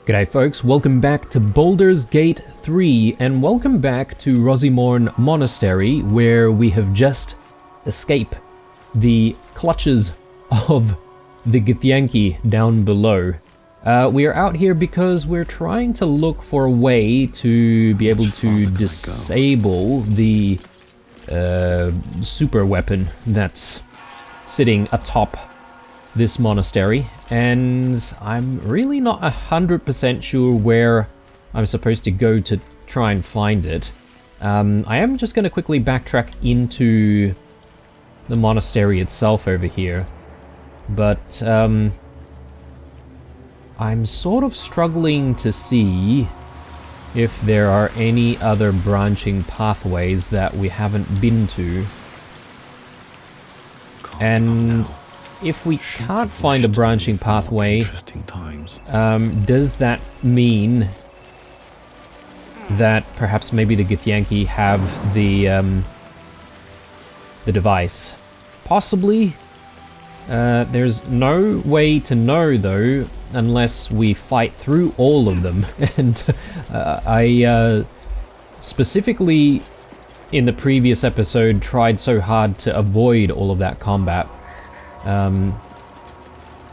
G'day folks, welcome back to Baldur's Gate 3 and welcome back to Rosimorn Monastery, where we have just escaped the clutches of the Githyanki down below. We are out here because we're trying to look for a way to be able to disable the super weapon that's sitting atop this monastery, and I'm really not 100% sure where I'm supposed to go to try and find it. I am just going to quickly backtrack into the monastery itself over here, but I'm sort of struggling to see if there are any other branching pathways that we haven't been to. And if we can't find a branching pathway, does that mean that perhaps maybe the Githyanki have the device? Possibly. There's no way to know though, unless we fight through all of them. And I specifically in the previous episode tried so hard to avoid all of that combat.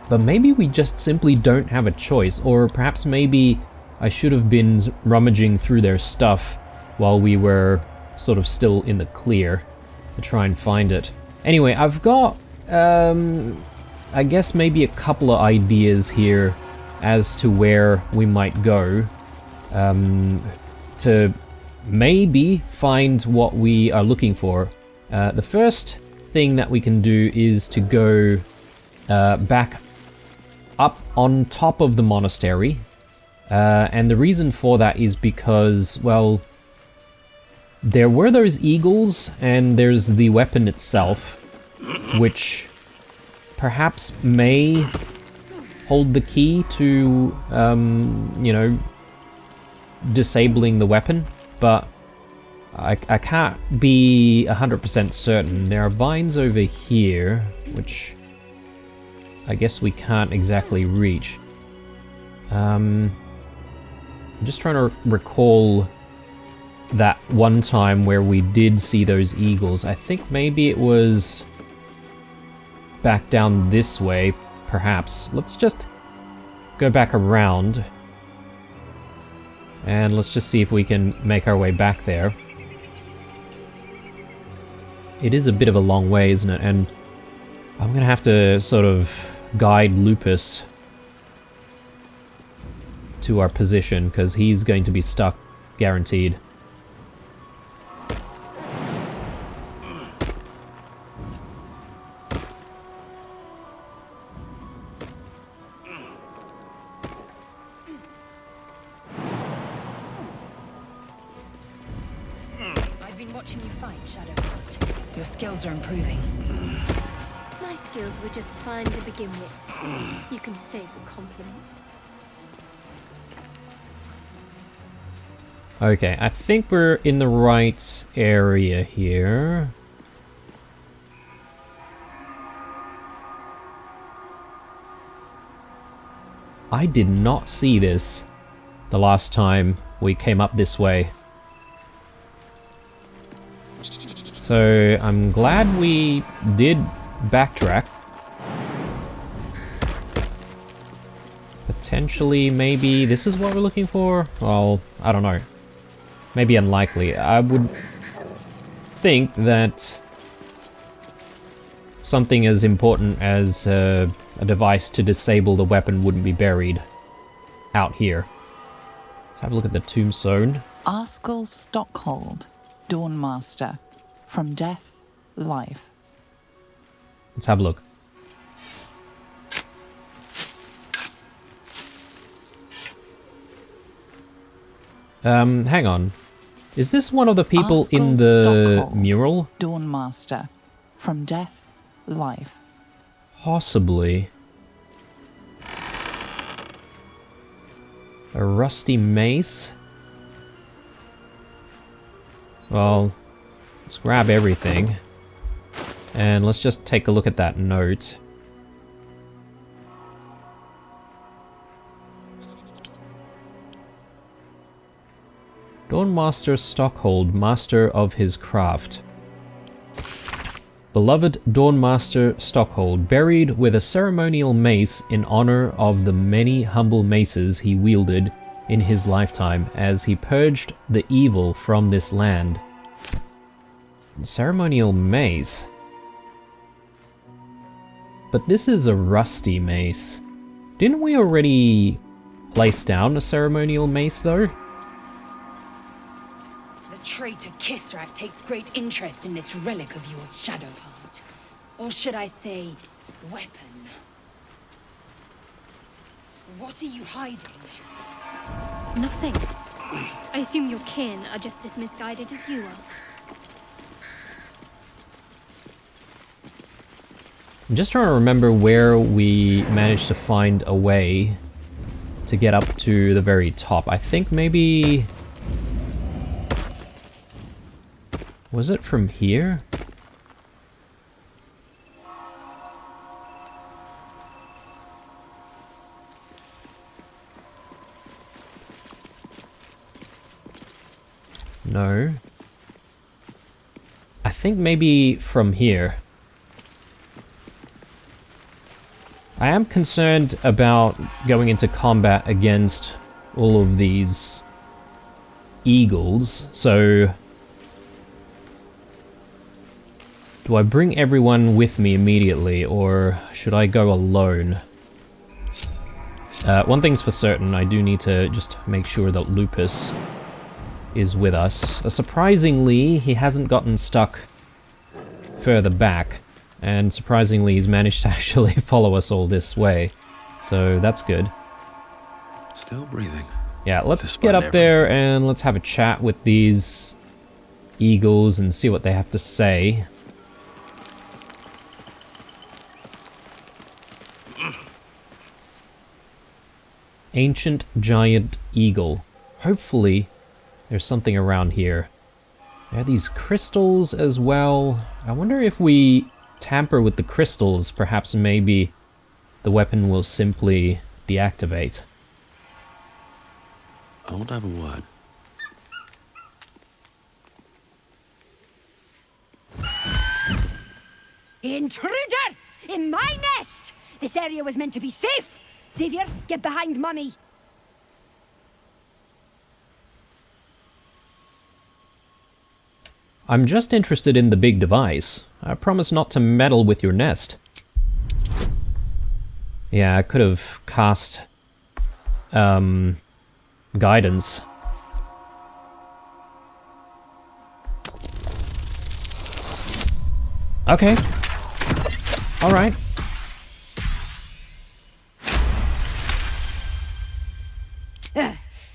But maybe we just simply don't have a choice, or perhaps maybe I should have been rummaging through their stuff while we were sort of still in the clear to try and find it. Anyway, I've got, I guess maybe a couple of ideas here as to where we might go to maybe find what we are looking for. The first thing that we can do is to go back up on top of the monastery, and the reason for that is because, well, there were those eagles and there's the weapon itself, which perhaps may hold the key to you know, disabling the weapon, but I can't be 100% certain. There are vines over here, which I guess we can't exactly reach. I'm just trying to recall that one time where we did see those eagles. I think maybe it was back down this way, perhaps. Let's just go back around and let's just see if we can make our way back there. It is a bit of a long way, isn't it? And I'm gonna have to sort of guide Lupus to our position, because he's going to be stuck, guaranteed. I've been watching you fight, Shadowheart. Your skills are improving. My skills were just fine to begin with. You can save the compliments. Okay, I think we're in the right area here. I did not see this the last time we came up this way. So I'm glad we did backtrack. Potentially, maybe this is what we're looking for? Well, I don't know. Maybe unlikely. I would think that something as important as a device to disable the weapon wouldn't be buried out here. Let's have a look at the tombstone. Arskel Stockhold, Dawnmaster. From death, life. Let's have a look. Hang on. Is this one of the people Arskel in the Stockhold, mural? Dawnmaster. From death, life. Possibly. A rusty mace? Well, let's grab everything. And let's just take a look at that note. Dawnmaster Stockhold, master of his craft. Beloved Dawnmaster Stockhold, buried with a ceremonial mace in honor of the many humble maces he wielded in his lifetime as he purged the evil from this land. Ceremonial mace? But this is a rusty mace. Didn't we already place down a ceremonial mace though? The traitor Kithrak takes great interest in this relic of yours, Shadowheart. Or should I say, weapon? What are you hiding? Nothing. I assume your kin are just as misguided as you are. I'm just trying to remember where we managed to find a way to get up to the very top. I think maybe... Was it from here? No. I think maybe from here. I am concerned about going into combat against all of these eagles, so... Do I bring everyone with me immediately, or should I go alone? One thing's for certain, I do need to just make sure that Lupus is with us. Surprisingly, he hasn't gotten stuck further back, and surprisingly he's managed to actually follow us all this way. So that's good. Still breathing. Yeah, let's Despite get up everything. there and let's have a chat with these eagles and see what they have to say. Ancient Giant Eagle. Hopefully there's something around here. There are these crystals as well. I wonder if we tamper with the crystals, perhaps maybe the weapon will simply deactivate. I want to have a word. Intruder! In my nest! This area was meant to be safe! Xavier, get behind Mummy! I'm just interested in the big device. I promise not to meddle with your nest. Yeah, I could have cast guidance. Okay. Alright.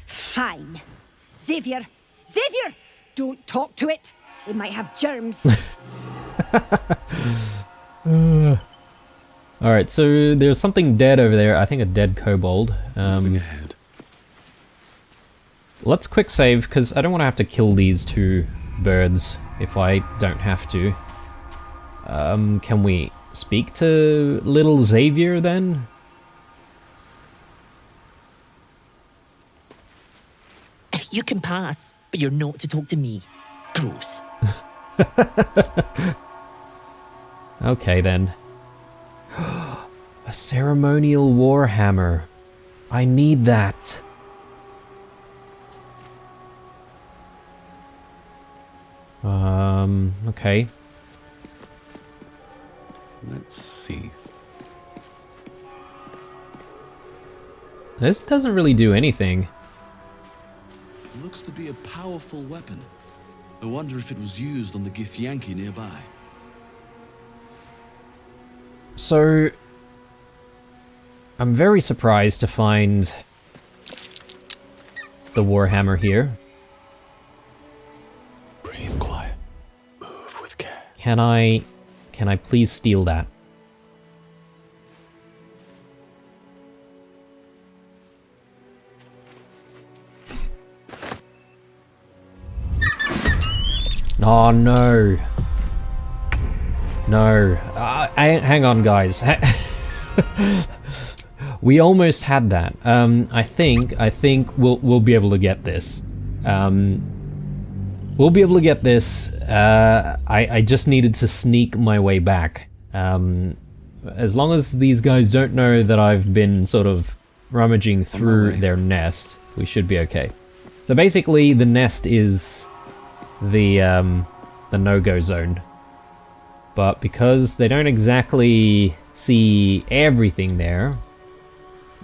Fine. Xavier! Xavier! Don't talk to it! It might have germs. Alright, so there's something dead over there. I think a dead kobold. Moving ahead. Let's quick save, because I don't want to have to kill these two birds if I don't have to. Can we speak to little Xavier then? You can pass, but you're not to talk to me. Gross. Okay then. A ceremonial warhammer. I need that. Okay. Let's see. This doesn't really do anything. Looks to be a powerful weapon. I wonder if it was used on the Githyanki nearby. So, I'm very surprised to find the warhammer here. Breathe quiet. Move with care. Can I please steal that? Oh no. No. Hang on, guys. We almost had that. I think we'll be able to get this. We'll be able to get this. I just needed to sneak my way back. As long as these guys don't know that I've been sort of rummaging through their nest, we should be okay. So basically, the nest is the no-go zone. But because they don't exactly see everything there,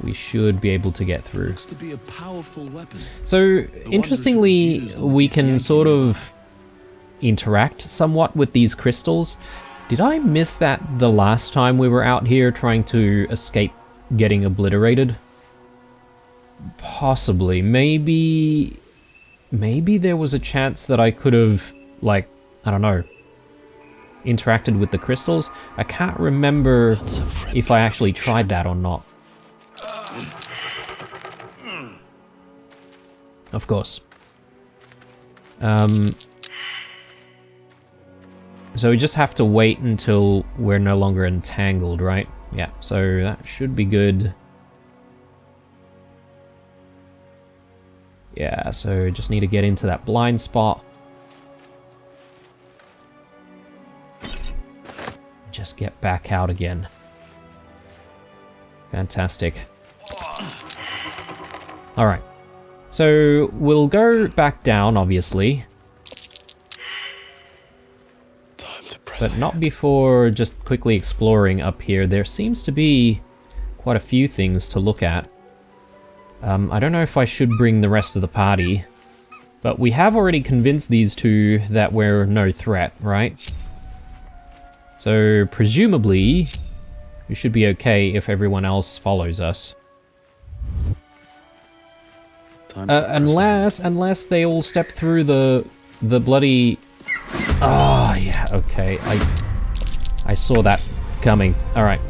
we should be able to get through. Looks to be a powerful weapon. So, interestingly, we can sort of interact somewhat with these crystals. Did I miss that the last time we were out here trying to escape getting obliterated? Possibly. Maybe there was a chance that I could have, like, I don't know, interacted with the crystals. I can't remember if I actually tried that or not. Of course. So we just have to wait until we're no longer entangled, right? Yeah, so that should be good. Yeah, so just need to get into that blind spot. Just get back out again. Fantastic. Alright. So we'll go back down, obviously. Time to press But not before just quickly exploring up here. There seems to be quite a few things to look at. I don't know if I should bring the rest of the party, but we have already convinced these two that we're no threat, right? So presumably, we should be okay if everyone else follows us. Unless they all step through the bloody... Oh, yeah, okay. I saw that coming. Alright.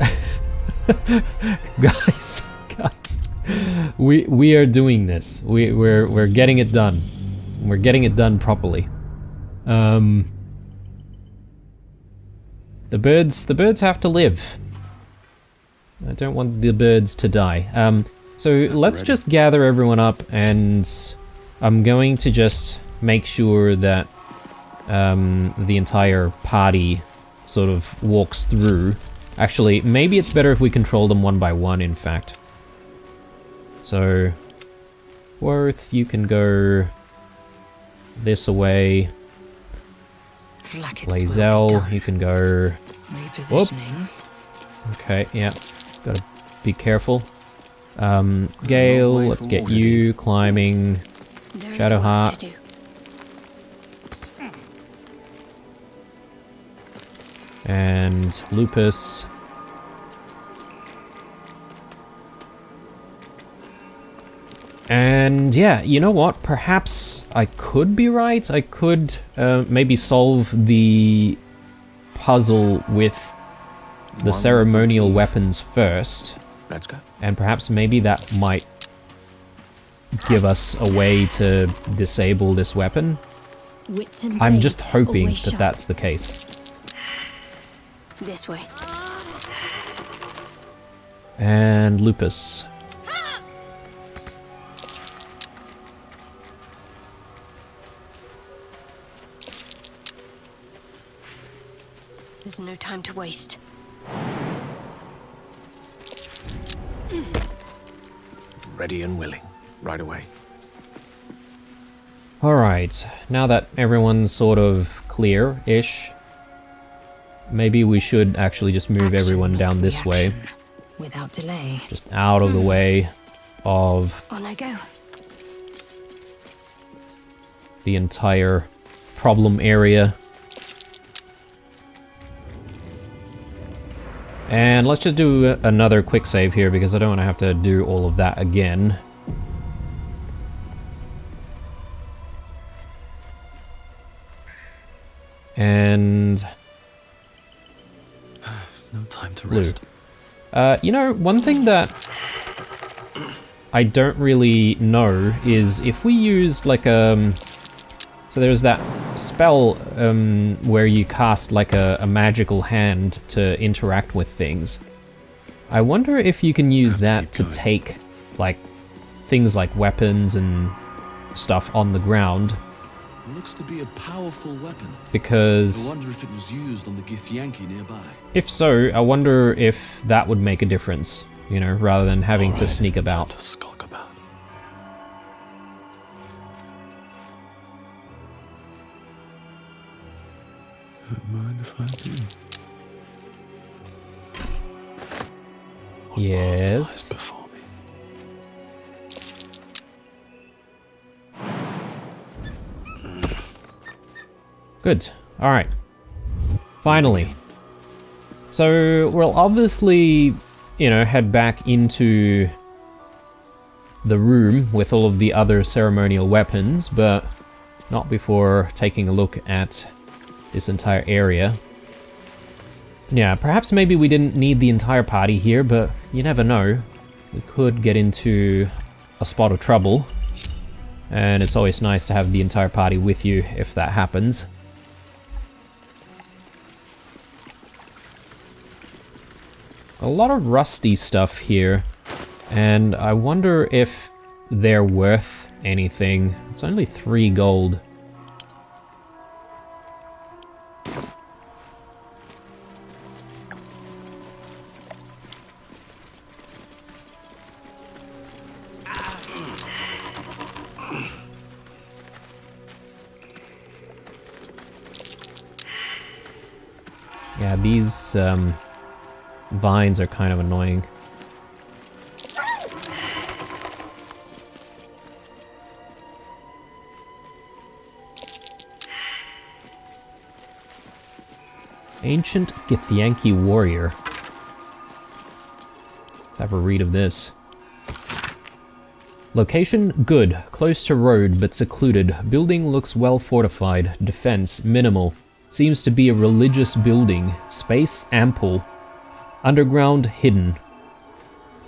guys. We are doing this. We're getting it done. We're getting it done properly. The birds have to live. I don't want the birds to die. So let's just gather everyone up, and I'm going to just make sure that the entire party sort of walks through. Actually, maybe it's better if we control them one by one, in fact. So, Worth, you can go this away. Lae'zel, you can go... Repositioning. Okay, yeah, gotta be careful. Gale, let's get you climbing. There's Shadowheart. work to do. And Lupus. And yeah, you know what? Perhaps I could be right. I could maybe solve the puzzle with the ceremonial weapons first. Let's go. And perhaps maybe that might give us a way to disable this weapon. Wits and I'm just blades, hoping always that sharp. that's the case. This way. And Lupus. There's no time to waste. Ready and willing. Right away. Alright, now that everyone's sort of clear-ish, maybe we should actually just move everyone down this way. Without delay. Just out of the way of On I go. the entire problem area. And let's just do another quick save here because I don't want to have to do all of that again. And No time to blue. rest. You know, one thing that I don't really know is if we use like so there's that spell where you cast like a magical hand to interact with things. I wonder if you can use that to take like things like weapons and stuff on the ground. Looks to be a powerful weapon. Because I wonder if it was used on the Githyanki nearby. if so, I wonder if that would make a difference, you know, rather than having to sneak about. To skulk about. Don't mind if I do. What Yes. path lies before me? Good. Alright. Finally. So, we'll obviously, you know, head back into the room with all of the other ceremonial weapons, but not before taking a look at this entire area. Yeah, perhaps maybe we didn't need the entire party here, but you never know. We could get into a spot of trouble, and it's always nice to have the entire party with you if that happens. A lot of rusty stuff here, and I wonder if they're worth anything. It's only 3 gold. Yeah, these vines are kind of annoying. Ancient Githyanki warrior. Let's have a read of this. Location good, close to road but secluded. Building looks well fortified. Defense minimal. Seems to be a religious building. Space ample. Underground hidden.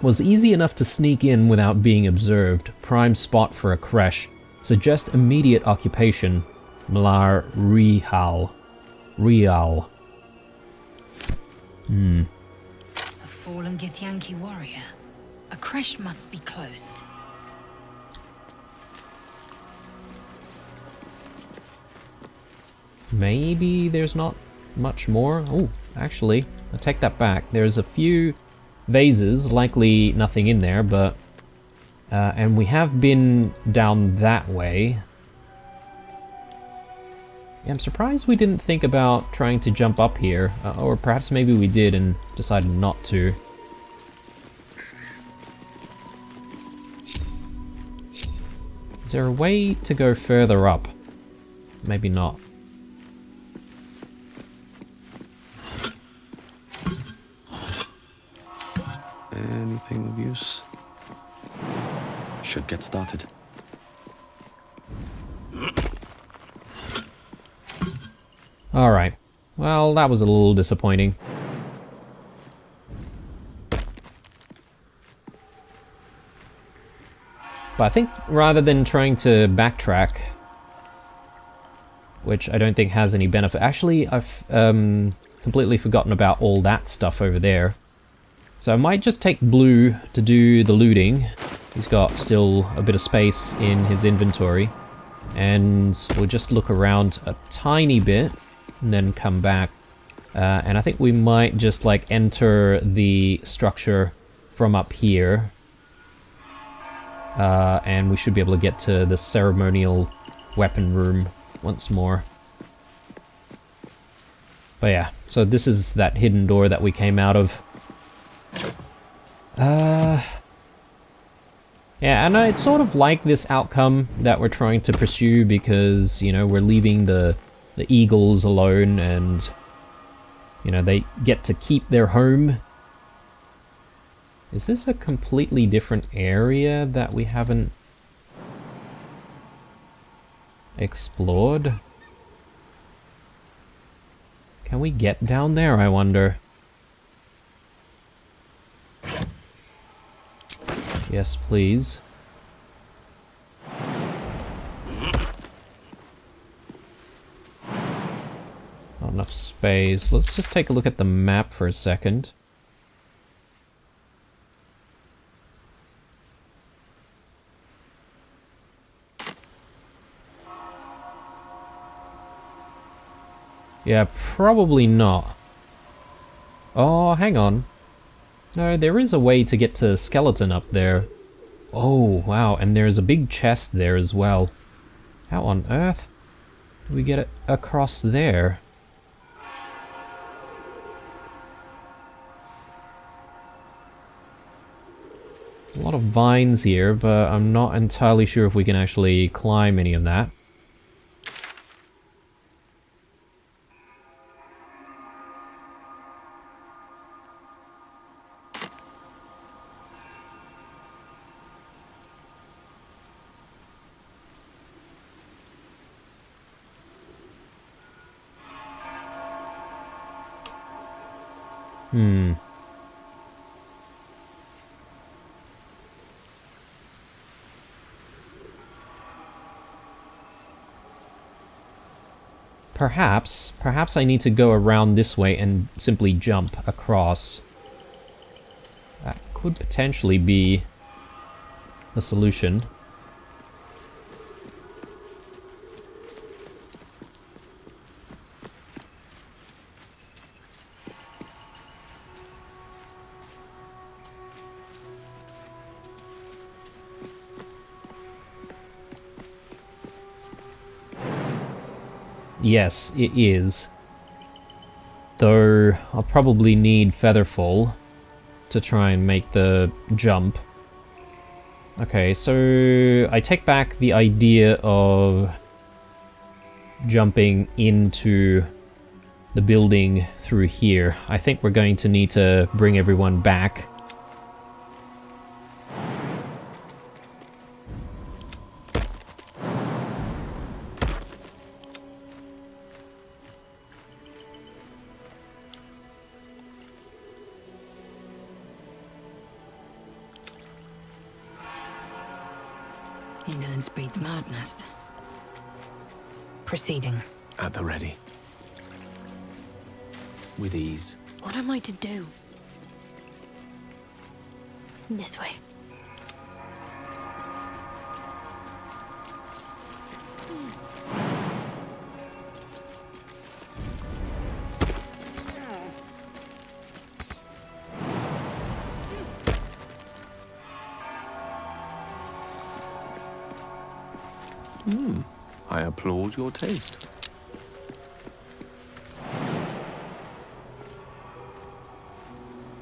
Was easy enough to sneak in without being observed. Prime spot for a creche. Suggest immediate occupation. Mlar Rihal. Rial. A fallen Githyanki warrior. A creche must be close. Maybe there's not much more. Oh, actually, I take that back. There's a few vases, likely nothing in there, but... and we have been down that way. Yeah, I'm surprised we didn't think about trying to jump up here. Or perhaps maybe we did and decided not to. Is there a way to go further up? Maybe not. Anything of use? Should get started. Alright. Well, that was a little disappointing. But I think rather than trying to backtrack, which I don't think has any benefit... Actually, I've completely forgotten about all that stuff over there. So I might just take Blue to do the looting. He's got still a bit of space in his inventory. And we'll just look around a tiny bit and then come back. And I think we might just like enter the structure from up here. And we should be able to get to the ceremonial weapon room once more. But yeah, so this is that hidden door that we came out of. Yeah, and I sort of like this outcome that we're trying to pursue because, you know, we're leaving the eagles alone and, you know, they get to keep their home. Is this a completely different area that we haven't explored? Can we get down there, I wonder? Yes, please. Not enough space. Let's just take a look at the map for a second. Yeah, probably not. Oh, hang on. No, there is a way to get to Skeleton up there. Oh, wow, and there's a big chest there as well. How on earth do we get it across there? A lot of vines here, but I'm not entirely sure if we can actually climb any of that. Perhaps I need to go around this way and simply jump across. That could potentially be the solution. Yes, it is. Though I'll probably need Featherfall to try and make the jump. Okay, so I take back the idea of jumping into the building through here. I think we're going to need to bring everyone back. Indolence breeds madness. Proceeding. At the ready. With ease. What am I to do? This way. I applaud your taste.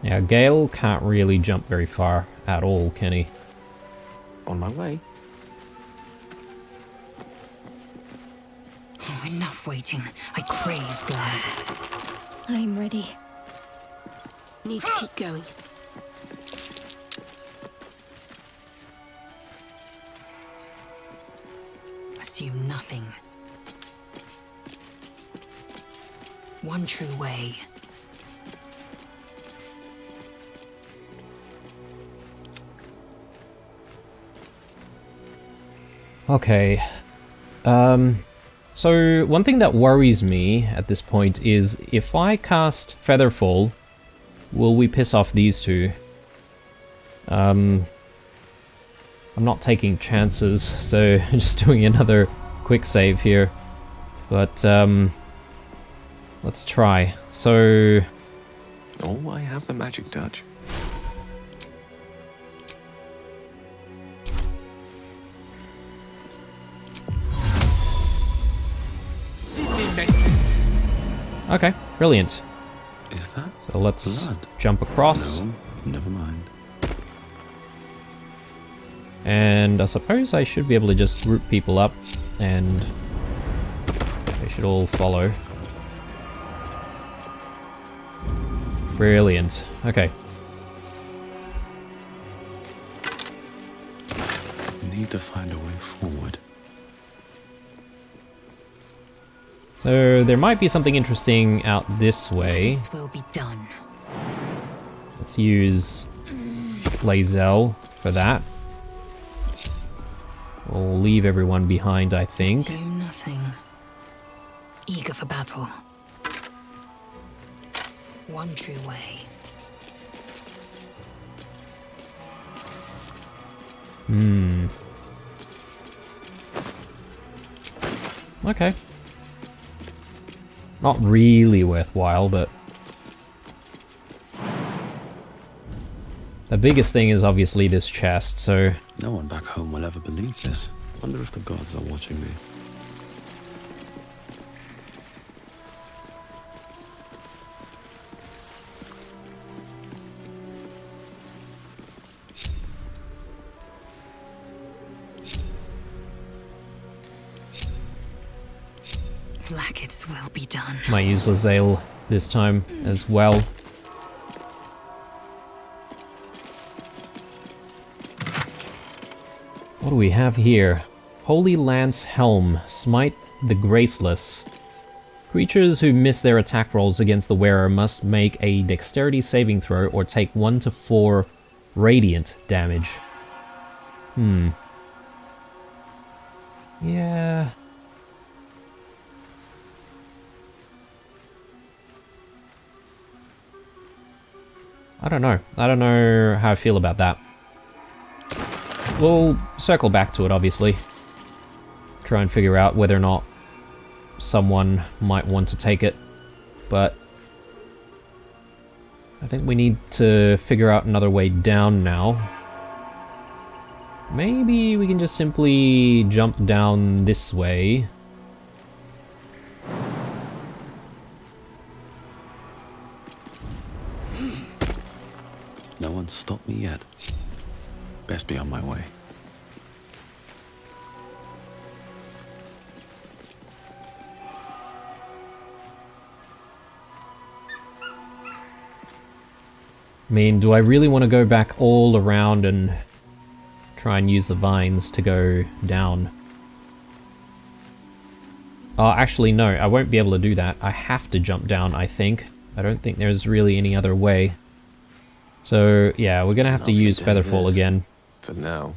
Yeah, Gale can't really jump very far at all, can he? On my way. Oh, enough waiting. I crave blood. I'm ready. Need to keep going. Assume nothing. One true way. Okay. So one thing that worries me at this point is if I cast Featherfall, will we piss off these two? I'm not taking chances, so I'm just doing another quick save here. But let's try. So Oh, I have the magic touch. okay, brilliant. Is that So let's blood? jump across. No, never mind. And I suppose I should be able to just group people up and they should all follow. Brilliant. Okay. Need to find a way forward. So there might be something interesting out this way. This will be done. Let's use Lae'zel for that. We'll leave everyone behind, I think. Assume nothing. Eager for battle. One true way. Okay. Not really worthwhile, but... The biggest thing is obviously this chest, so... No one back home will ever believe this. Wonder if the gods are watching me. Blackets will be done. Might use Lae'zel this time as well. What do we have here? Holy Lance Helm. Smite the Graceless. Creatures who miss their attack rolls against the wearer must make a dexterity saving throw or take 1 to 4 radiant damage. Yeah... I don't know. I don't know how I feel about that. We'll circle back to it, obviously. Try and figure out whether or not someone might want to take it. But I think we need to figure out another way down now. Maybe we can just simply jump down this way. No one's stopped me yet. Best be on my way. I mean, do I really want to go back all around and try and use the vines to go down? Oh, actually, no, I won't be able to do that. I have to jump down, I think. I don't think there's really any other way. So, yeah, we're gonna have to use Featherfall again. For now.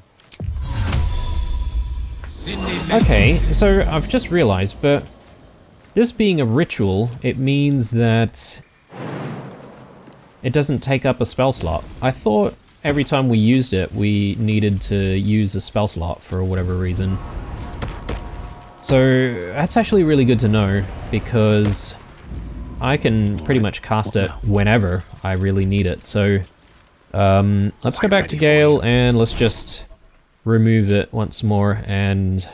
Okay, so I've just realized, but this being a ritual, it means that it doesn't take up a spell slot. I thought every time we used it, we needed to use a spell slot for whatever reason. So that's actually really good to know, because I can pretty much cast it whenever I really need it. So let's go back to Gale and let's just remove it once more and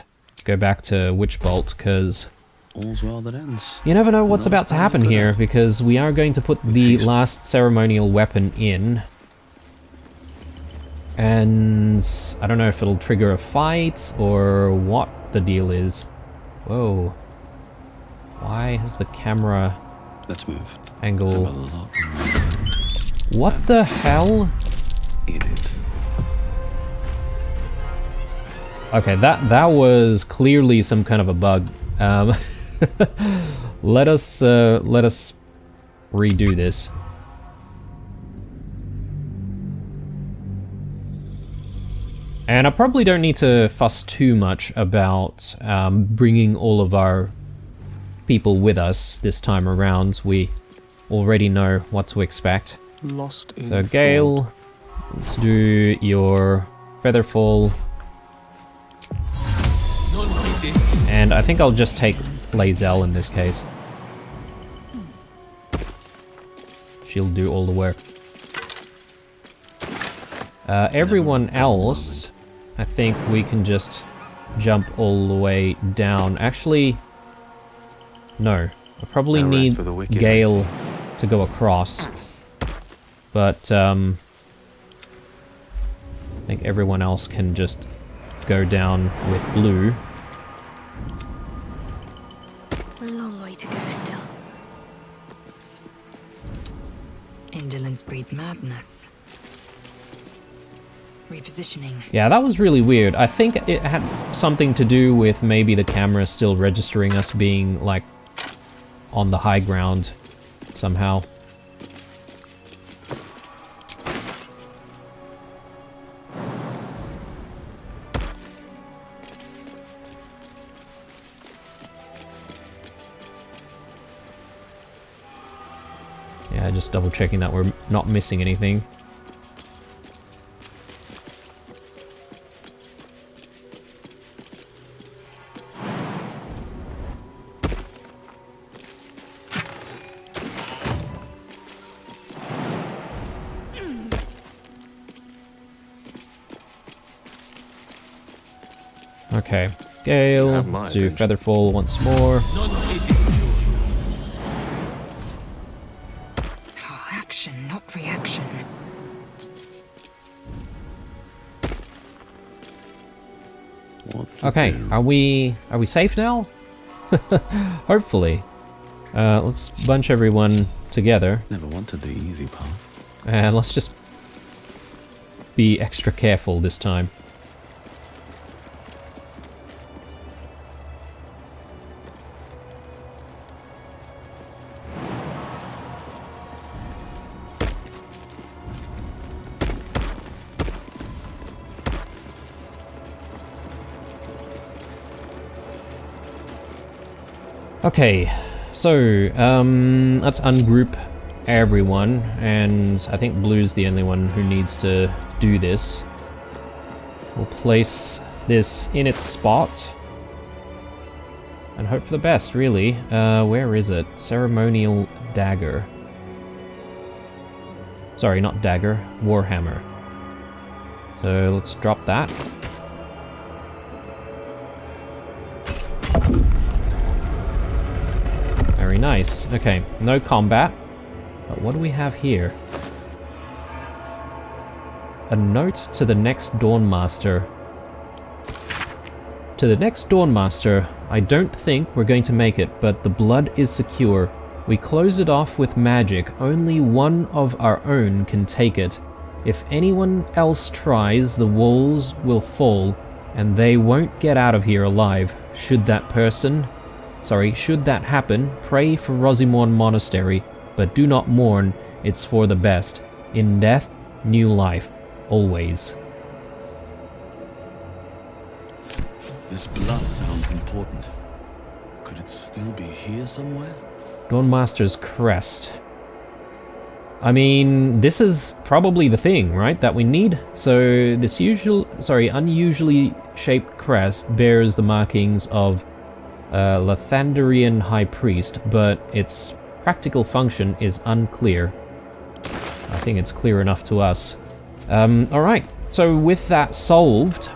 go back to Witch Bolt, because All's well that ends. you never know what's about to happen here, because we are going to put the last ceremonial weapon in. And I don't know if it'll trigger a fight or what the deal is. Whoa. Why has the camera Let's move. angle... I'm a lot What the hell? in it. Okay, that was clearly some kind of a bug. Let us redo this. And I probably don't need to fuss too much about bringing all of our people with us this time around. We already know what to expect. Lost in So Gale, let's do your Featherfall. And I think I'll just take Lae'zel in this case. She'll do all the work. Everyone else, I think we can just jump all the way down. Actually, no. I probably No rest need for the wicked, I Gale to go across. But, I think everyone else can just go down with blue. A long way to go still. Indolence breeds madness. Repositioning. Yeah, that was really weird. I think it had something to do with maybe the camera still registering us being, like, on the high ground somehow. Yeah, just double checking that we're not missing anything. Okay. Gale. Have my Let's do attention. Featherfall once more. Oh, action, not reaction. What to Okay, do? are we safe now? Hopefully. Let's bunch everyone together Never wanted the easy path. and let's just be extra careful this time. Okay, so let's ungroup everyone, and I think Blue's the only one who needs to do this. We'll place this in its spot and hope for the best, really. Where is it? Ceremonial dagger. Sorry, not dagger, warhammer. So let's drop that. Very nice. Okay, no combat. But what do we have here? A note to the next Dawnmaster. To the next Dawnmaster, I don't think we're going to make it, but the blood is secure. We close it off with magic. Only one of our own can take it. If anyone else tries, the walls will fall, and they won't get out of here alive. Should that happen, pray for Rosimorn Monastery, but do not mourn, it's for the best. In death, new life, always. This blood sounds important. Could it still be here somewhere? Dawnmaster's crest. I mean, this is probably the thing, right, that we need? So this unusually shaped crest bears the markings of Lathanderian High Priest, but its practical function is unclear. I think it's clear enough to us. Alright, so with that solved,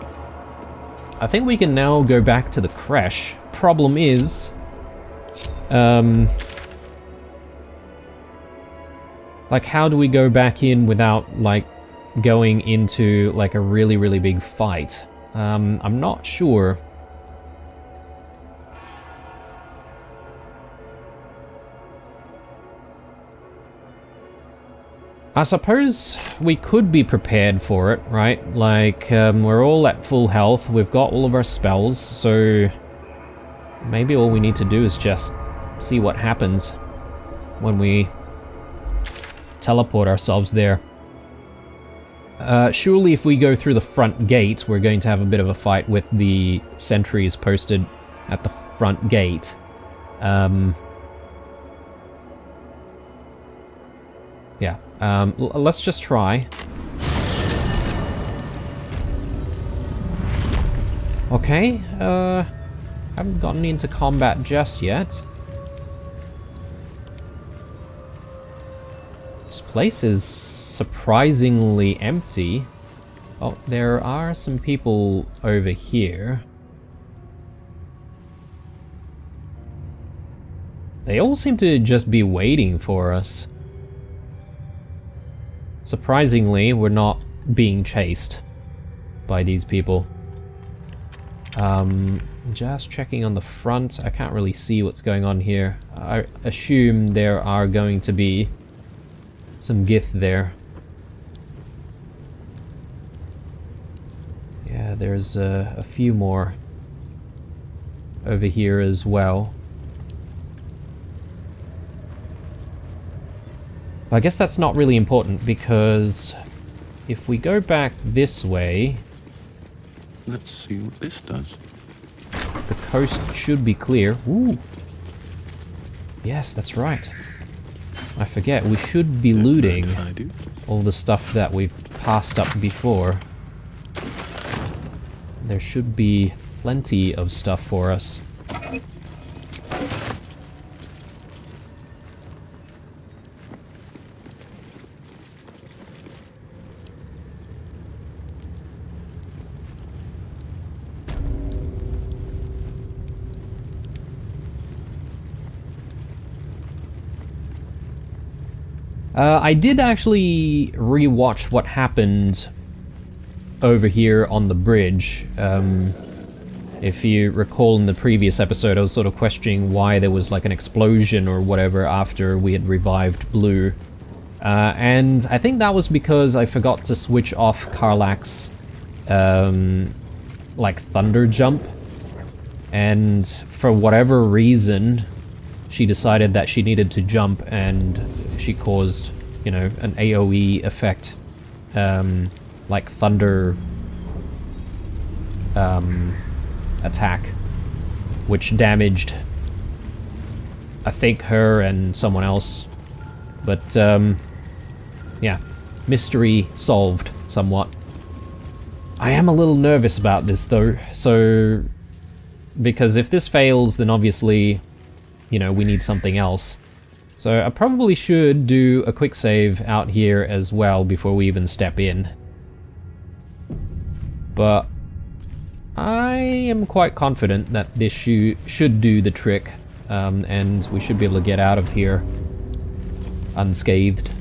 I think we can now go back to the creche. Problem is, like, how do we go back in without, like, going into, like, a really, really big fight? I'm not sure. I suppose we could be prepared for it, right? Like, we're all at full health, we've got all of our spells, so maybe all we need to do is just see what happens when we teleport ourselves there. Surely if we go through the front gate, we're going to have a bit of a fight with the sentries posted at the front gate. Yeah, let's just try. Okay, haven't gotten into combat just yet. This place is surprisingly empty. Oh, there are some people over here. They all seem to just be waiting for us. Surprisingly, we're not being chased by these people. Just checking on the front. I can't really see what's going on here. I assume there are going to be some Gith there. Yeah, there's a few more over here as well. I guess that's not really important, because if we go back this way, Let's see what this does. the coast should be clear. Ooh. Yes, that's right. I forget, we should be looting I do. all the stuff that we've passed up before. There should be plenty of stuff for us. I did actually rewatch what happened over here on the bridge. If you recall in the previous episode, I was sort of questioning why there was like an explosion or whatever after we had revived Blue. And I think that was because I forgot to switch off Karlach's like thunder jump. And for whatever reason, she decided that she needed to jump, and she caused, you know, an AoE effect, like thunder attack, which damaged, I think, her and someone else. But yeah, mystery solved somewhat. I am a little nervous about this though, so because if this fails, then obviously, you know, we need something else. So I probably should do a quick save out here as well before we even step in. But I am quite confident that this should do the trick, and we should be able to get out of here unscathed.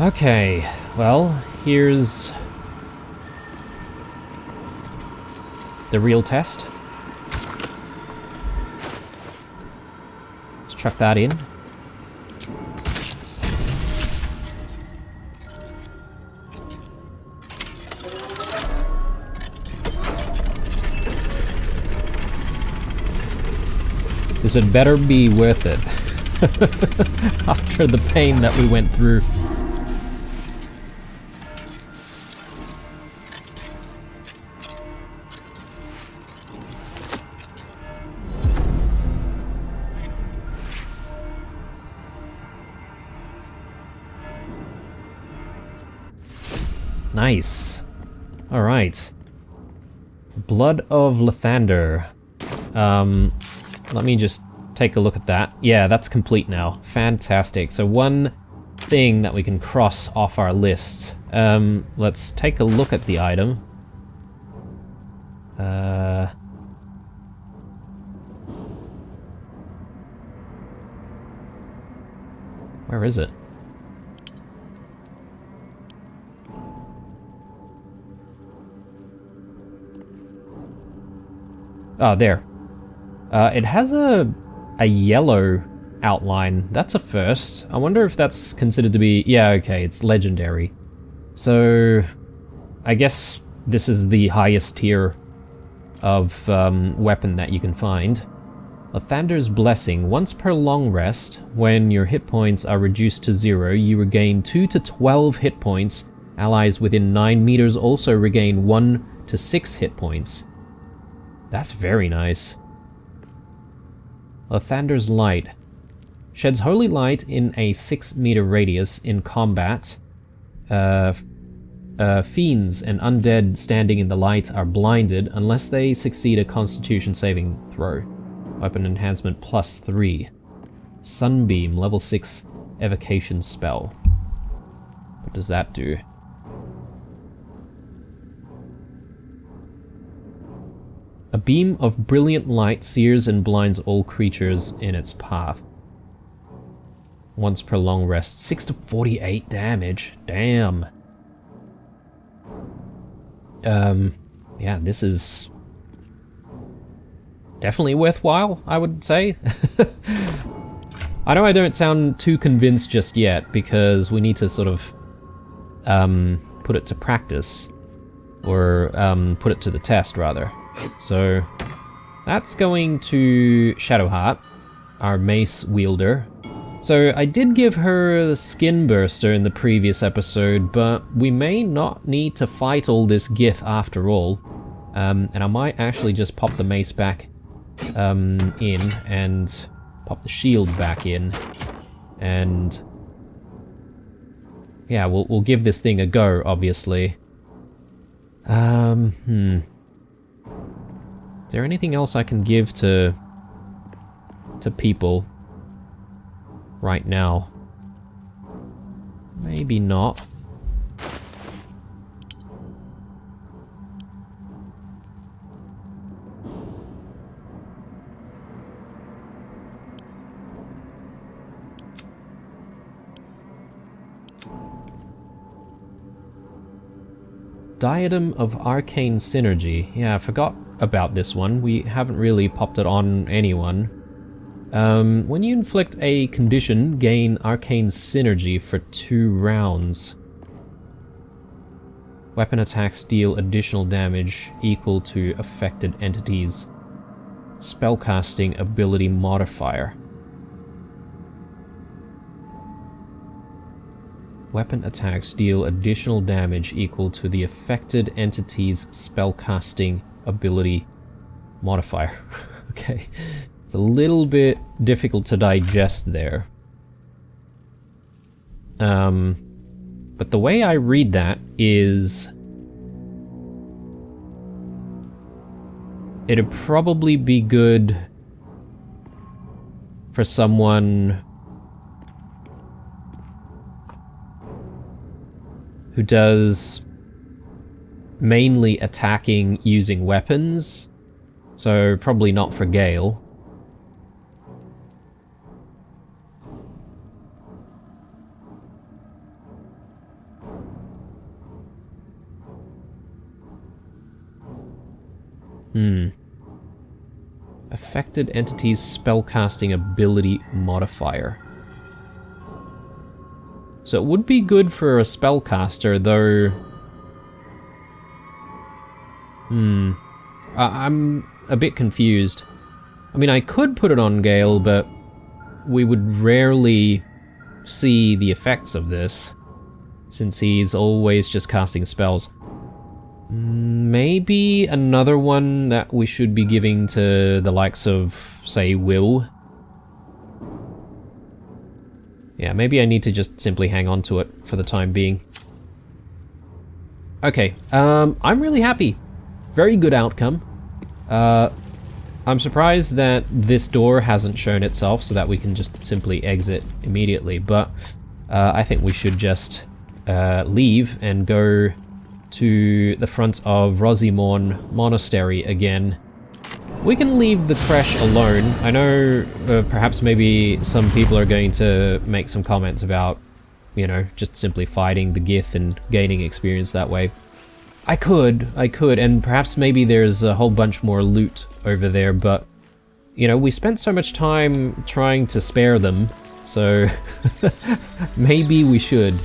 Okay, well, here's the real test. Let's chuck that in. This had better be worth it after the pain that we went through. Nice. Alright. Blood of Lathander. Let me just take a look at that. Yeah, that's complete now. Fantastic. So one thing that we can cross off our lists. Let's take a look at the item. Where is it? Oh, there. It has a yellow outline. That's a first. I wonder if that's considered to be... Yeah, okay, it's legendary. So, I guess this is the highest tier of weapon that you can find. Lathander's Blessing. Once per long rest, when your hit points are reduced to 0, you regain 2 to 12 hit points. Allies within 9 meters also regain 1 to 6 hit points. That's very nice. Lathander's Light. Sheds holy light in a 6-meter radius in combat. Fiends and undead standing in the light are blinded unless they succeed a constitution saving throw. Weapon enhancement +3. Sunbeam, level 6 evocation spell. What does that do? A beam of brilliant light sears and blinds all creatures in its path. Once per long rest. 6 to 48 damage. Damn. Yeah, this is definitely worthwhile, I would say. I know I don't sound too convinced just yet, because we need to sort of put it to practice. Or put it to the test, rather. So, that's going to Shadowheart, our mace wielder. So, I did give her the Skin Burster in the previous episode, but we may not need to fight all this Gith after all. And I might actually just pop the mace back in, and pop the shield back in. And yeah, we'll give this thing a go, obviously. there anything else I can give to people right now? Maybe not. Diadem of Arcane Synergy. Yeah, I forgot about this one. We haven't really popped it on anyone. When you inflict a condition, gain Arcane Synergy for 2 rounds. Weapon attacks deal additional damage equal to affected entities. Spellcasting ability modifier. Weapon attacks deal additional damage equal to the affected entity's spellcasting ability modifier. Okay, it's a little bit difficult to digest there. But the way I read that is it'd probably be good for someone who does mainly attacking using weapons, so probably not for Gale. Affected entity's spellcasting ability modifier. So it would be good for a spellcaster, though... I'm a bit confused. I mean, I could put it on Gale, but we would rarely see the effects of this, since he's always just casting spells. Maybe another one that we should be giving to the likes of, say, Will. Yeah, maybe I need to just simply hang on to it for the time being. Okay, I'm really happy. Very good outcome. I'm surprised that this door hasn't shown itself so that we can just simply exit immediately, but I think we should just leave and go to the front of Rosimorn Monastery again. We can leave the creche alone. I know perhaps maybe some people are going to make some comments about, you know, just simply fighting the Gith and gaining experience that way. I could, and perhaps maybe there's a whole bunch more loot over there, but, you know, we spent so much time trying to spare them, so maybe we should.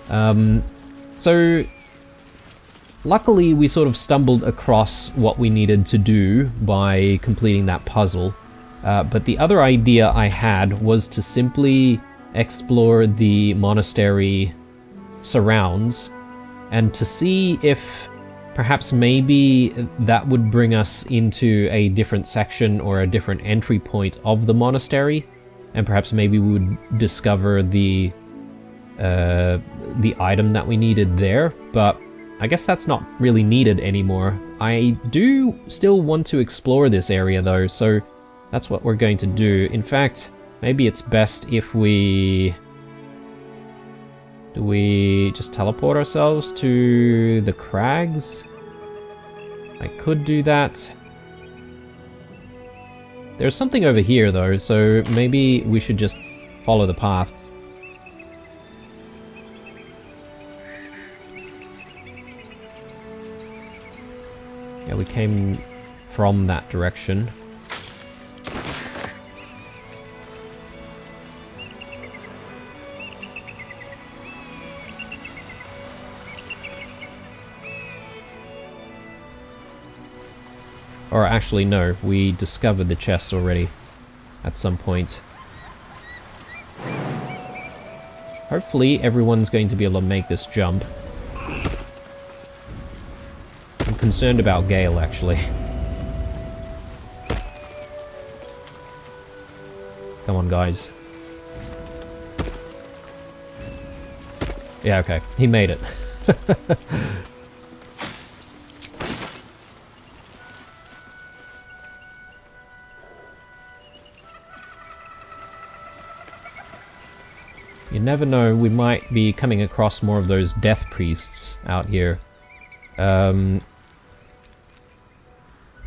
So, luckily we sort of stumbled across what we needed to do by completing that puzzle, but the other idea I had was to simply explore the monastery surrounds and to see if perhaps maybe that would bring us into a different section or a different entry point of the monastery, and perhaps maybe we would discover the item that we needed there, but I guess that's not really needed anymore. I do still want to explore this area though, so that's what we're going to do. In fact, maybe it's best if we... Do we just teleport ourselves to the crags? I could do that. There's something over here though, so maybe we should just follow the path. Yeah, we came from that direction. Or actually, no, we discovered the chest already at some point. Hopefully everyone's going to be able to make this jump. I'm concerned about Gale, actually. Come on, guys. Yeah, okay. He made it. You never know, we might be coming across more of those death priests out here. There's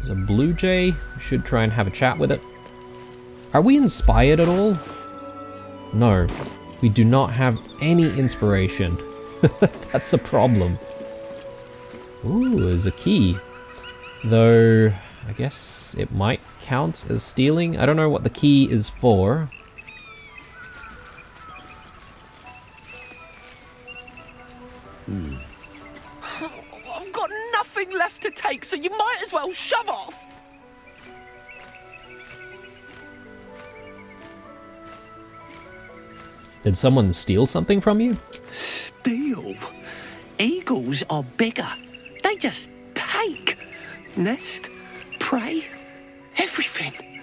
a blue jay. We should try and have a chat with it. Are we inspired at all? No, we do not have any inspiration. That's a problem. Ooh, there's a key. Though, I guess it might count as stealing. I don't know what the key is for. I've got nothing left to take, so you might as well shove off. Did someone steal something from you? Steal? Eagles are bigger. They just take. Nest, prey, everything.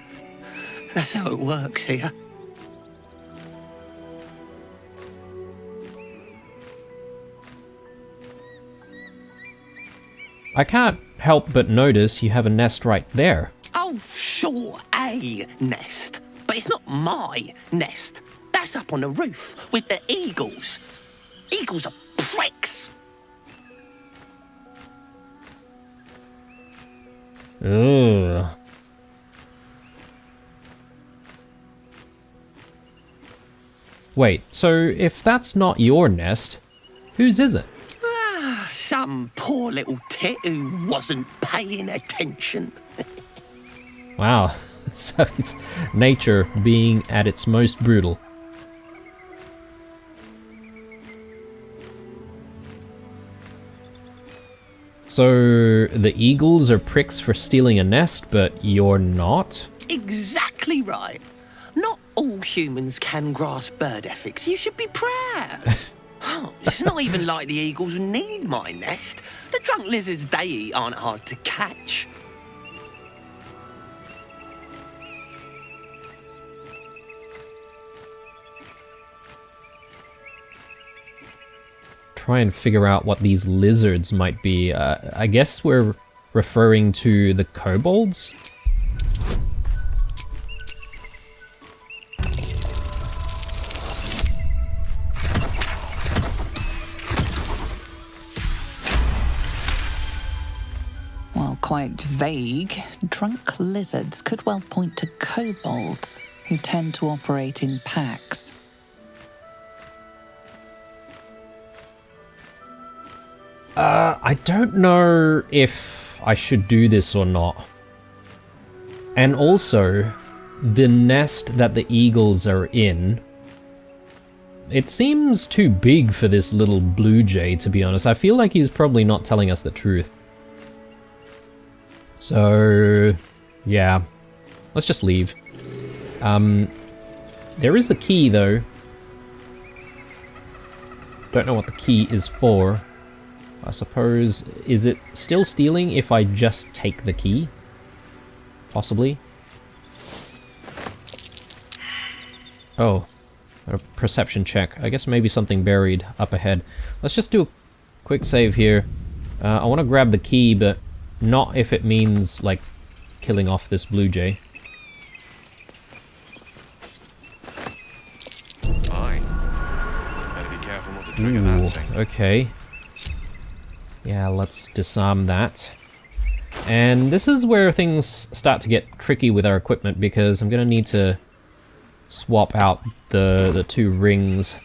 That's how it works here. I can't help but notice you have a nest right there. Oh, sure, a nest. But it's not my nest. That's up on the roof with the eagles. Eagles are pricks. Ugh. Wait, so if that's not your nest, whose is it? Some poor little tit who wasn't paying attention. Wow, so it's nature being at its most brutal. So the eagles are pricks for stealing a nest, but you're not? Exactly right. Not all humans can grasp bird ethics. You should be proud. It's not even like the eagles need my nest. The drunk lizards they eat aren't hard to catch. Try and figure out what these lizards might be. I guess we're referring to the kobolds? While quite vague, drunk lizards could well point to kobolds, who tend to operate in packs. I don't know if I should do this or not. And also, the nest that the eagles are in, it seems too big for this little blue jay, to be honest. I feel like he's probably not telling us the truth. So, yeah, let's just leave. There is the key, though. Don't know what the key is for. I suppose, is it still stealing if I just take the key? Possibly. Oh, a perception check. I guess maybe something buried up ahead. Let's just do a quick save here. I want to grab the key, but not if it means, like, killing off this blue jay. Fine. Better be careful not to trigger that thing. Okay. Yeah, let's disarm that. And this is where things start to get tricky with our equipment, because I'm gonna need to swap out the two rings.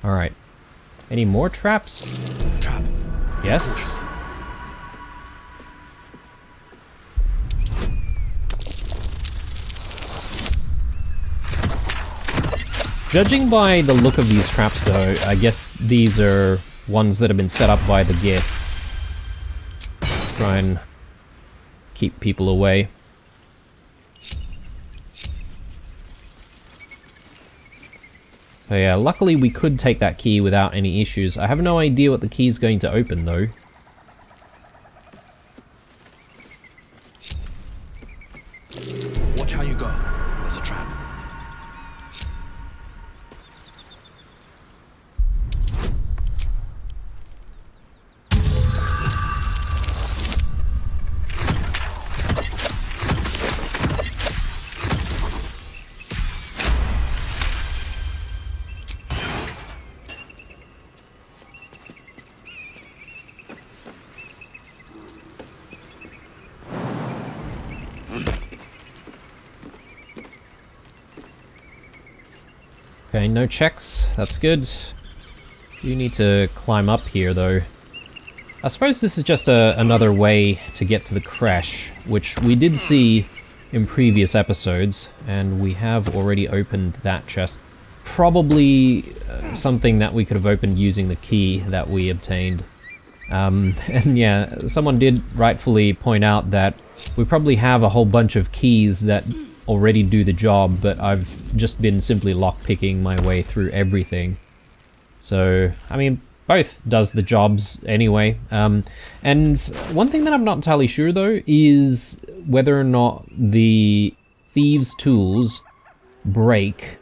Alright. Any more traps? Trap. Yes. Judging by the look of these traps, though, I guess these are ones that have been set up by the gear. Try and keep people away. So yeah, luckily we could take that key without any issues. I have no idea what the key is going to open, though. Watch how you go. There's a trap. Okay, no checks. That's good. You need to climb up here, though. I suppose this is just another way to get to the creche, which we did see in previous episodes, and we have already opened that chest. Probably something that we could have opened using the key that we obtained. And yeah, someone did rightfully point out that we probably have a whole bunch of keys that already do the job, but I've just been simply lockpicking my way through everything. So, I mean, both does the jobs anyway. And one thing that I'm not entirely sure though is whether or not the thieves' tools break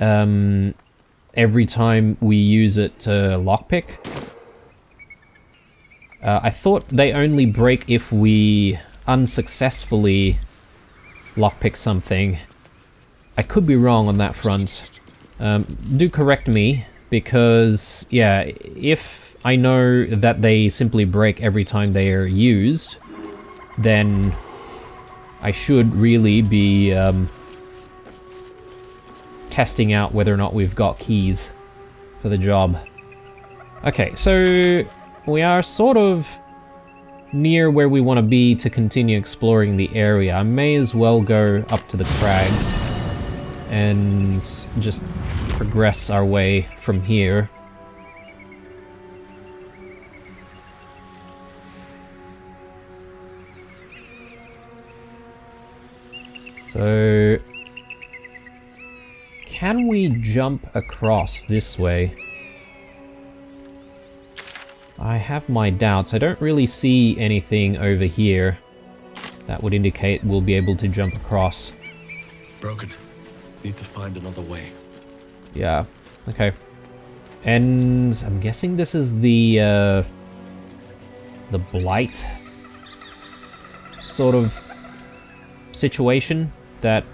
every time we use it to lockpick. I thought they only break if we unsuccessfully lockpick something. I could be wrong on that front. Do correct me, because yeah, if I know that they simply break every time they are used, then I should really be testing out whether or not we've got keys for the job. Okay, so we are sort of near where we want to be to continue exploring the area. I may as well go up to the crags and just progress our way from here. So, can we jump across this way? I have my doubts. I don't really see anything over here that would indicate we'll be able to jump across. Broken. Need to find another way. Yeah, okay. And I'm guessing this is the blight sort of situation that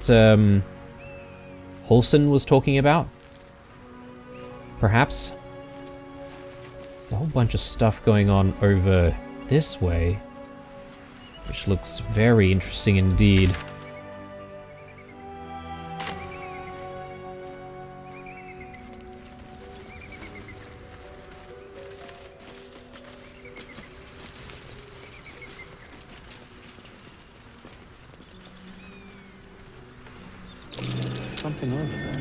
Holson was talking about? Perhaps? There's a whole bunch of stuff going on over this way, which looks very interesting indeed. Something over there.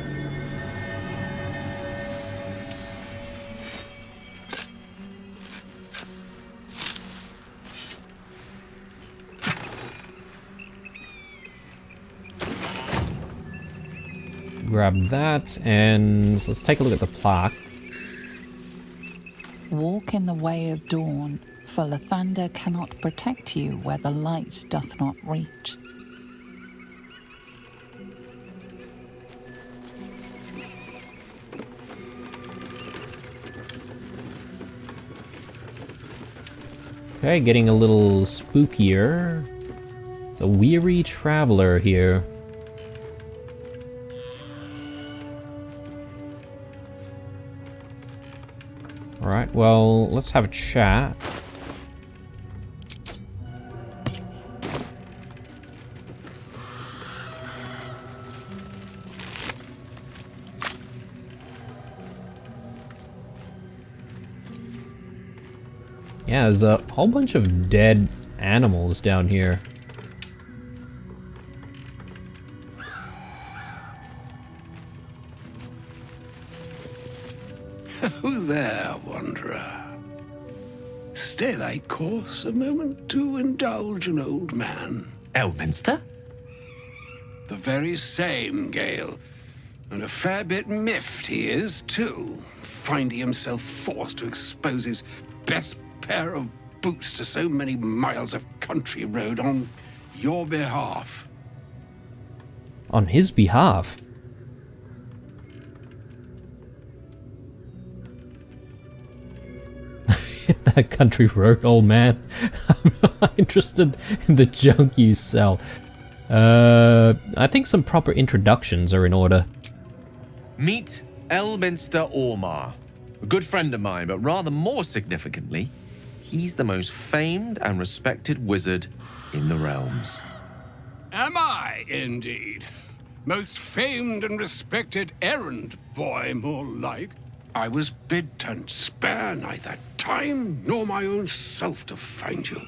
Grab that, and let's take a look at the plaque. Walk in the way of dawn, for Lathander cannot protect you where the light doth not reach. Okay, getting a little spookier. It's a weary traveler here. Alright, well, let's have a chat. Yeah, there's a whole bunch of dead animals down here. Who there, wanderer? Stay thy course a moment to indulge an old man. Elminster? The very same, Gale. And a fair bit miffed he is, too, finding himself forced to expose his best pair of boots to so many miles of country road on your behalf. on his behalf. Hit that country road, old man. I'm not interested in the junk you sell. I think some proper introductions are in order. Meet Elminster Ormar, a good friend of mine, but rather more significantly, he's the most famed and respected wizard in the realms. Am I, indeed? Most famed and respected errand boy, more like. I was bid to spare neither time nor my own self to find you.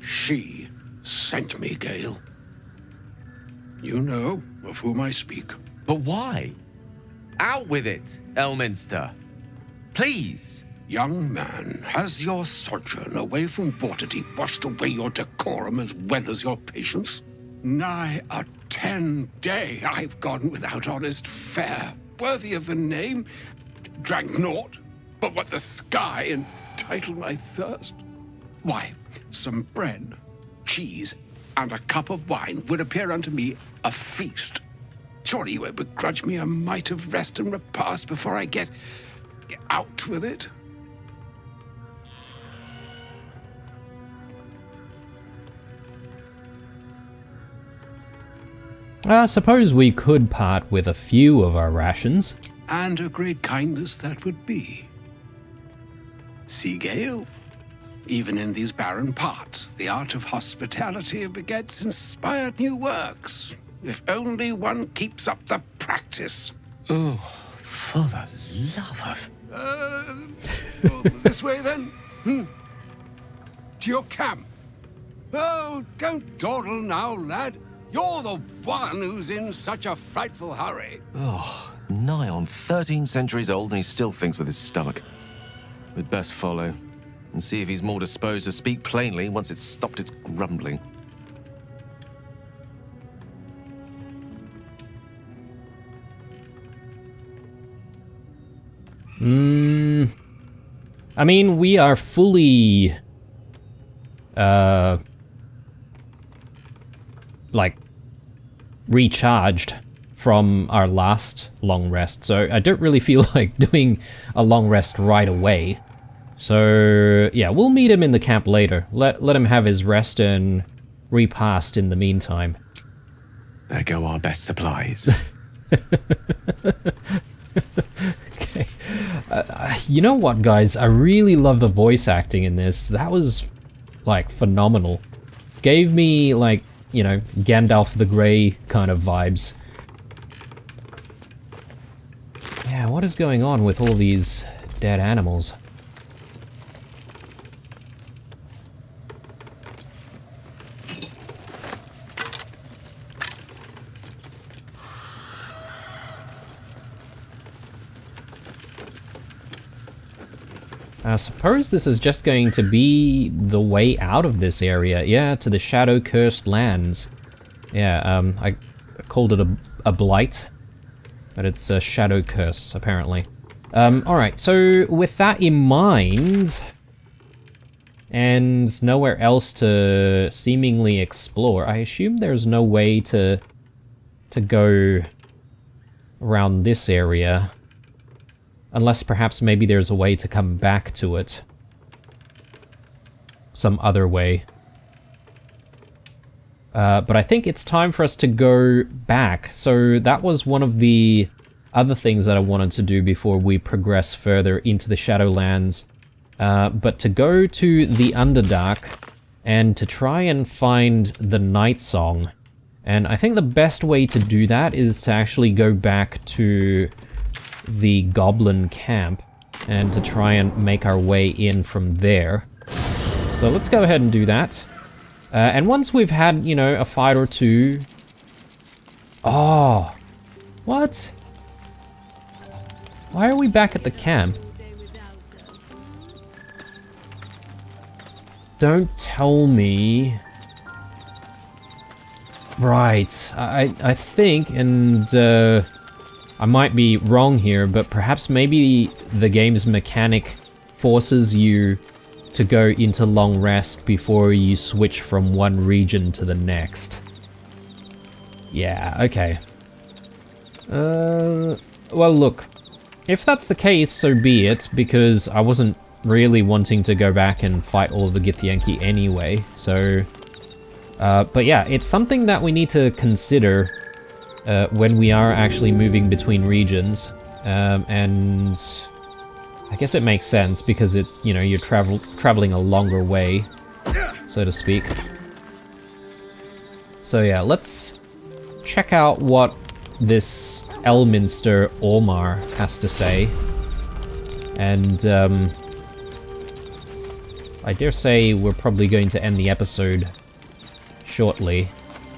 She sent me, Gale. You know of whom I speak. But why? Out with it, Elminster. Please. Young man, has your sojourn away from Waterdeep washed away your decorum as well as your patience? Nigh a 10-day I've gone without honest fare, worthy of the name. Drank naught but what the sky entitled my thirst. Why, some bread, cheese, and a cup of wine would appear unto me a feast. Surely you won't begrudge me a mite of rest and repast before I get out with it? I suppose we could part with a few of our rations. And a great kindness that would be. See, Gale, even in these barren parts, the art of hospitality begets inspired new works, if only one keeps up the practice. Oh, for the love of... This way, then? To your camp. Oh, don't dawdle now, lad. You're the one who's in such a frightful hurry. Oh, nigh on 13 centuries old and he still thinks with his stomach. We'd best follow and see if he's more disposed to speak plainly once it's stopped its grumbling. I mean, we are fully, like, recharged from our last long rest, so I don't really feel like doing a long rest right away. So, yeah, we'll meet him in the camp later. Let him have his rest and repast in the meantime. There go our best supplies. Okay. You know what, guys? I really love the voice acting in this. That was, like, phenomenal. Gave me, like, you know, Gandalf the Grey kind of vibes. Yeah, what is going on with all these dead animals? I suppose this is just going to be the way out of this area. Yeah, to the shadow-cursed lands. Yeah, I called it a blight, but it's a shadow curse, apparently. Alright, so with that in mind, and nowhere else to seemingly explore, I assume there's no way to go around this area. Unless perhaps maybe there's a way to come back to it. Some other way. But I think it's time for us to go back. So that was one of the other things that I wanted to do before we progress further into the Shadowlands. But to go to the Underdark and to try and find the Night Song. And I think the best way to do that is to actually go back to the Goblin camp and to try and make our way in from there. So let's go ahead and do that. And once we've had, you know, a fight or two... Oh! What? Why are we back at the camp? Don't tell me... Right, I think, and I might be wrong here, but perhaps maybe the game's mechanic forces you to go into long rest before you switch from one region to the next. Yeah, okay. Well, look. If that's the case, so be it, because I wasn't really wanting to go back and fight all of the Githyanki anyway, so... but yeah, it's something that we need to consider when we are actually moving between regions, and I guess it makes sense because you're traveling a longer way, so to speak. So yeah, let's check out what this Elminster Ormar has to say, and I dare say we're probably going to end the episode shortly.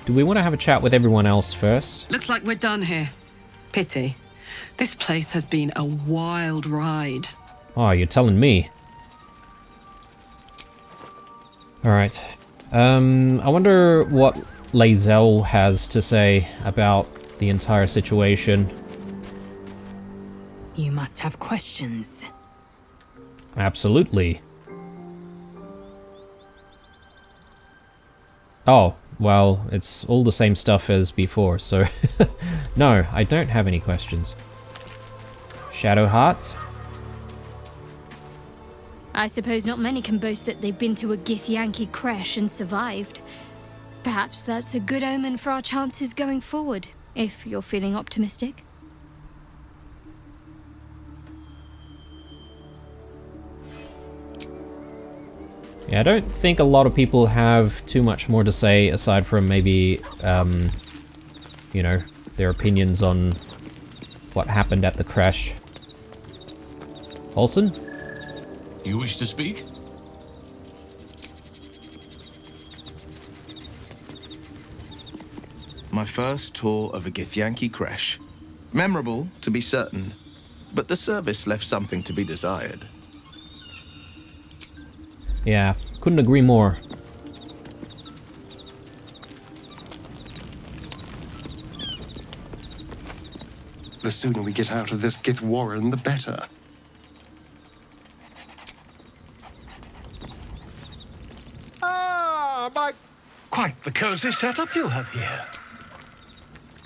Do we want to have a chat with everyone else first? Looks like we're done here. Pity. This place has been a wild ride. Oh, you're telling me. Alright. I wonder what Lae'zel has to say about the entire situation. You must have questions. Absolutely. Oh, well, it's all the same stuff as before, so... No, I don't have any questions. Shadowheart? I suppose not many can boast that they've been to a Githyanki creche and survived. Perhaps that's a good omen for our chances going forward, if you're feeling optimistic. Yeah, I don't think a lot of people have too much more to say aside from maybe, their opinions on what happened at the crash. Olsen? You wish to speak? My first tour of a Githyanki creche. Memorable, to be certain, but the service left something to be desired. Yeah, couldn't agree more. The sooner we get out of this Gith Warren, the better. Quite the cozy setup you have here.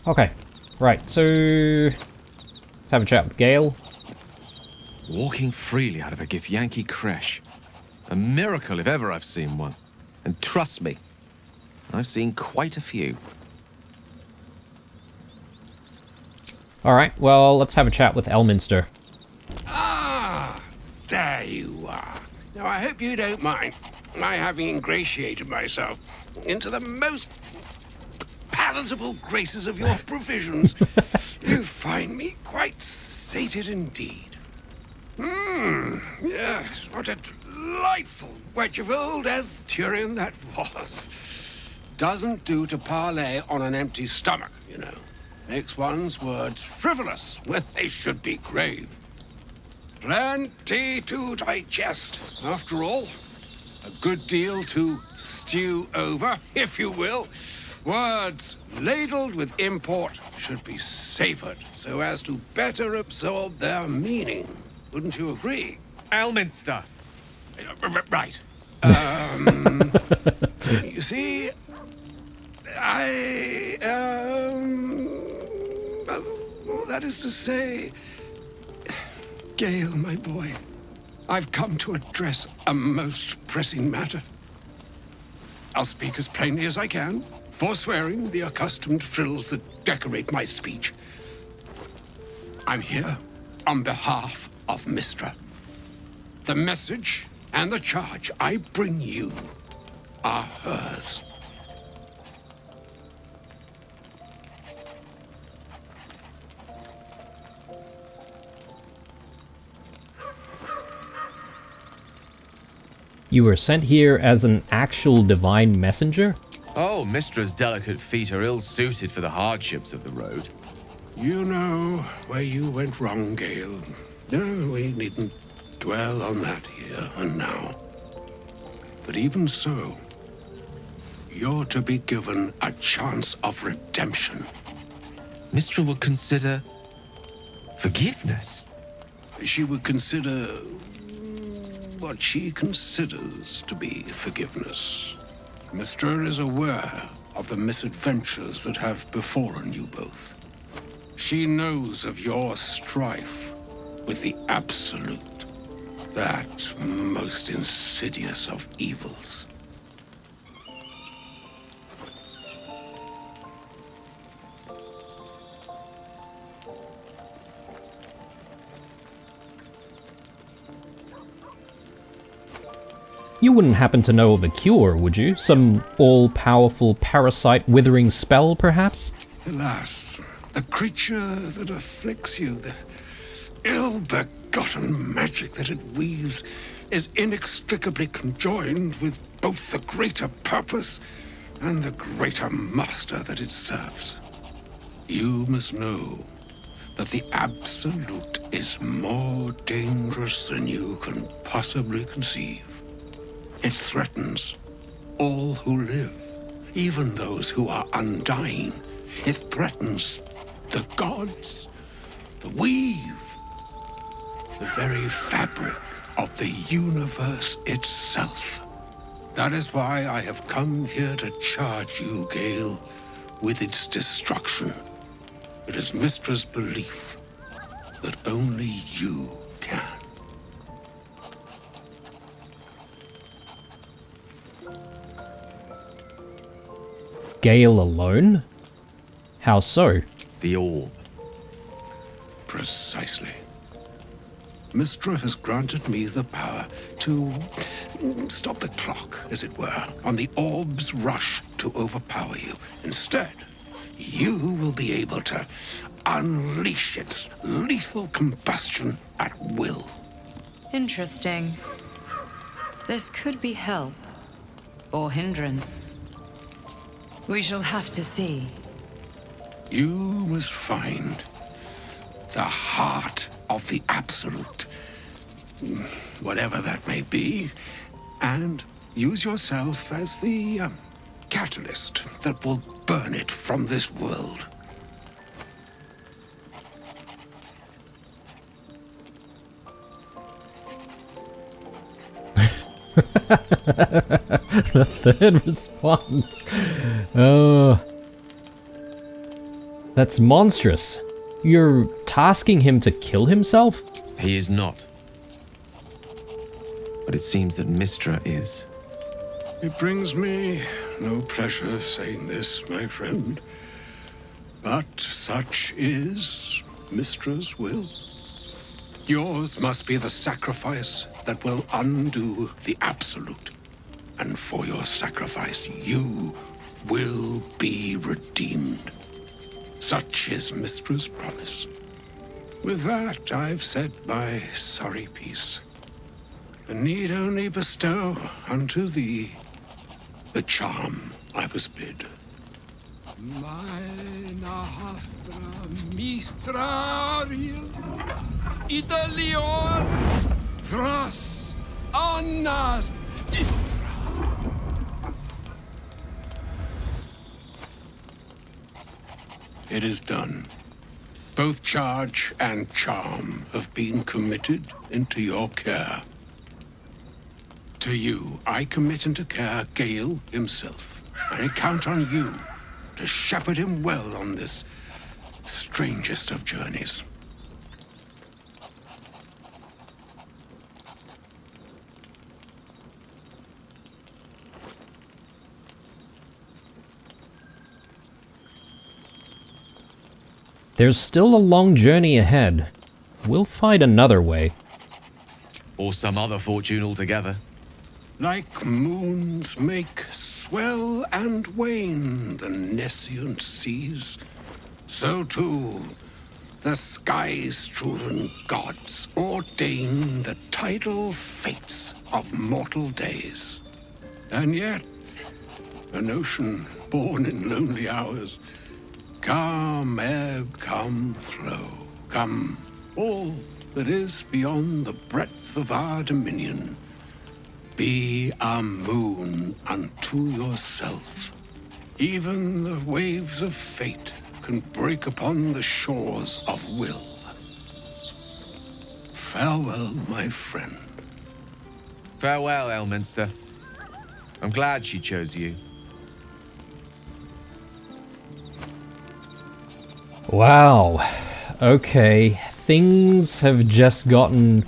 Okay, right, so... let's have a chat with Gale. Walking freely out of a Githyanki creche. A miracle if ever I've seen one. And trust me, I've seen quite a few. Alright, well, let's have a chat with Elminster. Ah, there you are. Now, I hope you don't mind my having ingratiated myself into the most palatable graces of your provisions. You find me quite sated indeed. Yes, what a delightful wedge of old Elthurian that was. Doesn't do to parley on an empty stomach, you know. Makes one's words frivolous when they should be grave. Plenty to digest, after all. A good deal to stew over, if you will. Words ladled with import should be savoured so as to better absorb their meaning. Wouldn't you agree? Elminster. Right. You see, that is to say, Gale, my boy, I've come to address a most pressing matter. I'll speak as plainly as I can, forswearing the accustomed frills that decorate my speech. I'm here on behalf of Mystra. The message and the charge I bring you are hers. You were sent here as an actual divine messenger? Oh, Mystra's delicate feet are ill-suited for the hardships of the road. You know where you went wrong, Gale. No, we needn't dwell on that here and now. But even so, you're to be given a chance of redemption. Mystra would consider forgiveness. She would consider what she considers to be forgiveness. Mystra is aware of the misadventures that have befallen you both. She knows of your strife with the Absolute, that most insidious of evils. You wouldn't happen to know of a cure, would you? Some all-powerful parasite withering spell, perhaps? Alas, the creature that afflicts you, the ill-begotten magic that it weaves, is inextricably conjoined with both the greater purpose and the greater master that it serves. You must know that the Absolute is more dangerous than you can possibly conceive. It threatens all who live, even those who are undying. It threatens the gods, the weave, the very fabric of the universe itself. That is why I have come here to charge you, Gale, with its destruction. It is Mystra's belief that only you can. Gale alone? How so? The orb. Precisely. Mystra has granted me the power to stop the clock, as it were, on the orb's rush to overpower you. Instead, you will be able to unleash its lethal combustion at will. Interesting. This could be help or hindrance. We shall have to see. You must find the heart of the Absolute, whatever that may be, and use yourself as the catalyst that will burn it from this world. The third response. Oh. That's monstrous. You're tasking him to kill himself? He is not. But it seems that Mystra is. It brings me no pleasure saying this, my friend, but such is Mystra's will. Yours must be the sacrifice that will undo the Absolute. And for your sacrifice, you will be redeemed. Such is Mystra's promise. With that, I've said my sorry piece, and need only bestow unto thee the charm I was bid. Hastra Mystra Italion Thras Annas It is done. Both charge and charm have been committed into your care. To you, I commit into care Gale himself. I count on you to shepherd him well on this strangest of journeys. There's still a long journey ahead. We'll find another way. Or some other fortune altogether. Like moons make swell and wane the nescient seas, so too the sky-strewn gods ordain the tidal fates of mortal days. And yet, an ocean born in lonely hours, come ebb, come flow, come all that is beyond the breadth of our dominion. Be a moon unto yourself. Even the waves of fate can break upon the shores of will. Farewell, my friend. Farewell, Elminster. I'm glad she chose you. Wow. Okay, things have just gotten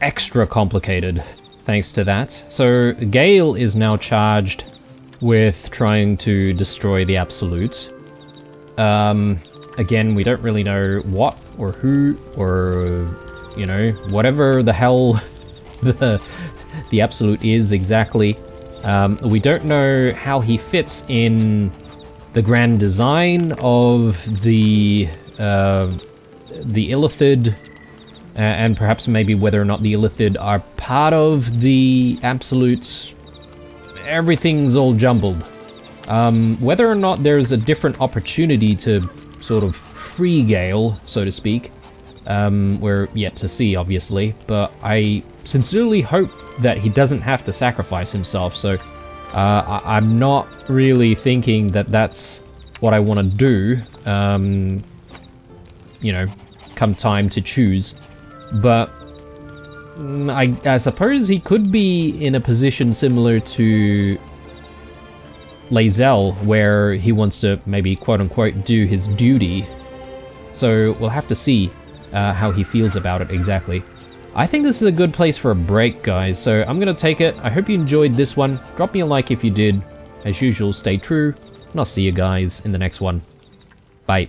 extra complicated thanks to that. So Gale is now charged with trying to destroy the Absolute. Again, we don't really know what or who or, you know, whatever the hell the Absolute is exactly. We don't know how he fits in the grand design of the Illithid, and perhaps maybe whether or not the Illithid are part of the Absolutes. Everything's all jumbled. Whether or not there's a different opportunity to sort of free Gale, so to speak, we're yet to see, obviously, but I sincerely hope that he doesn't have to sacrifice himself, so I'm not really thinking that that's what I want to do, you know, come time to choose, but I suppose he could be in a position similar to Lae'zel, where he wants to maybe quote-unquote do his duty, so we'll have to see how he feels about it exactly. I think this is a good place for a break, guys, so I'm going to take it. I hope you enjoyed this one. Drop me a like if you did. As usual, stay true, and I'll see you guys in the next one. Bye.